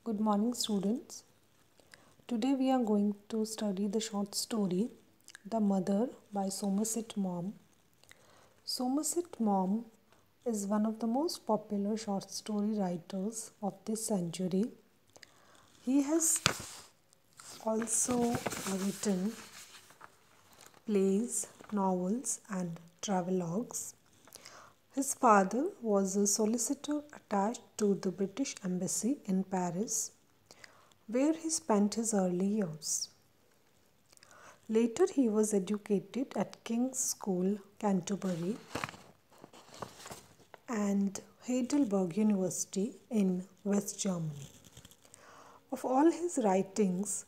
Good morning, students. Today we are going to study the short story The Mother by Somerset Maugham. Somerset Maugham is one of the most popular short story writers of this century. He has also written plays, novels, and travelogues. His father was a solicitor attached to the British Embassy in Paris, where he spent his early years. Later, he was educated at King's School, Canterbury, and Heidelberg University in West Germany. Of all his writings,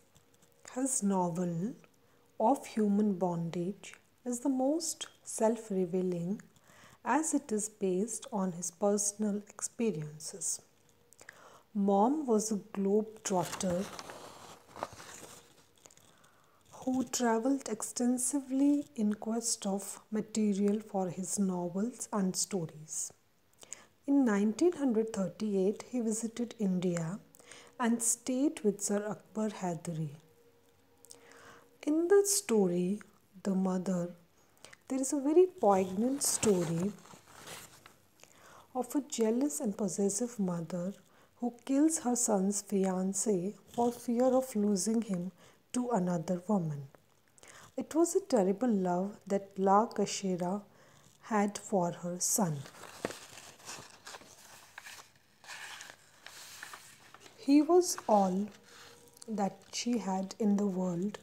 his novel Of Human Bondage is the most self-revealing as it is based on his personal experiences. Maugham was a globe-trotter who travelled extensively in quest of material for his novels and stories. In 1938, he visited India and stayed with Sir Akbar Hydari. In the story, The Mother, there is a very poignant story of a jealous and possessive mother who kills her son's fiancé for fear of losing him to another woman. It was a terrible love that La Cachera had for her son. He was all that she had in the world,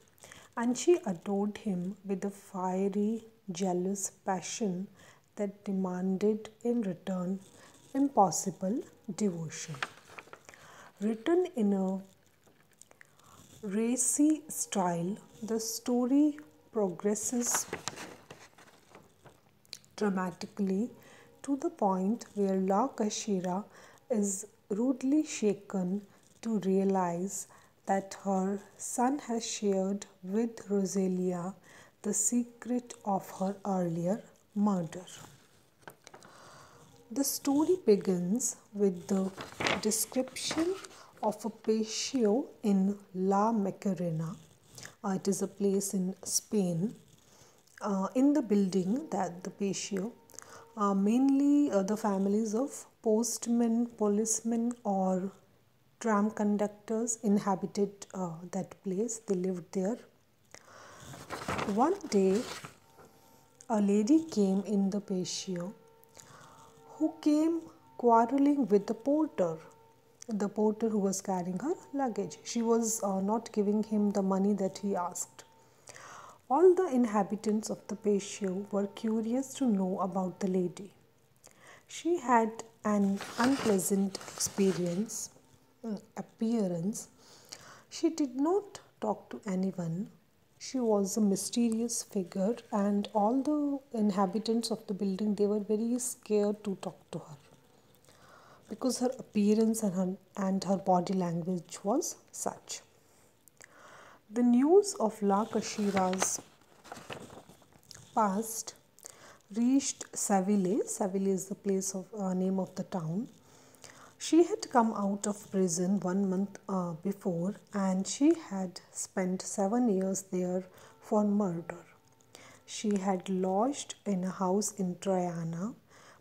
and she adored him with a fiery, jealous passion that demanded in return impossible devotion. Written in a racy style, the story progresses dramatically to the point where La Cachera is rudely shaken to realize that her son has shared with Rosalia the secret of her earlier murder. The story begins with the description of a patio in La Macarena. It is a place in Spain. In the building that the patio, mainly the families of postmen, policemen, or tram conductors inhabited that place. They lived there. One day, a lady came in the patio who came quarreling with the porter who was carrying her luggage. She was not giving him the money that he asked. All the inhabitants of the patio were curious to know about the lady. She had an unpleasant appearance. She did not talk to anyone. She was a mysterious figure, and all the inhabitants of the building, they were very scared to talk to her because her appearance and her body language was such. The news of La Cachera's past reached Seville. Seville is the place of name of the town. She had come out of prison 1 month before, and she had spent 7 years there for murder. She had lodged in a house in Triana,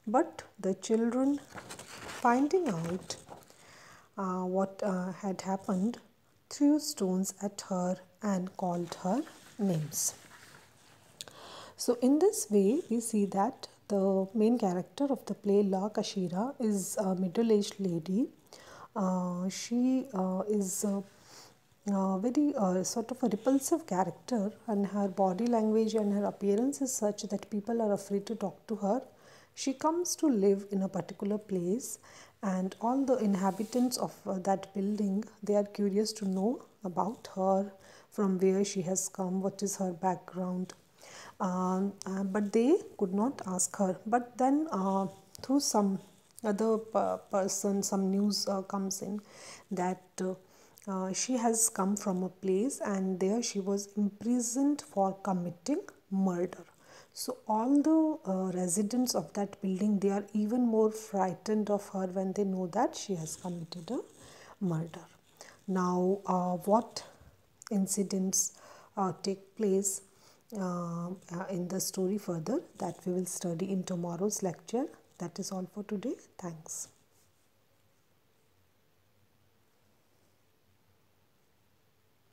but the children, finding out what had happened, threw stones at her and called her names. So in this way, we see that the main character of the play La Cachera is a middle-aged lady. She is very sort of a repulsive character, and her body language and her appearance is such that people are afraid to talk to her. She comes to live in a particular place, and all the inhabitants of that building, they are curious to know about her, from where she has come, what is her background. But they could not ask her. But then through some other person, some news comes in that she has come from a place, and there she was imprisoned for committing murder. So all the residents of that building, they are even more frightened of her when they know that she has committed a murder. Now, what incidents take place in the story further, that we will study in tomorrow's lecture. That is all for today. Thanks.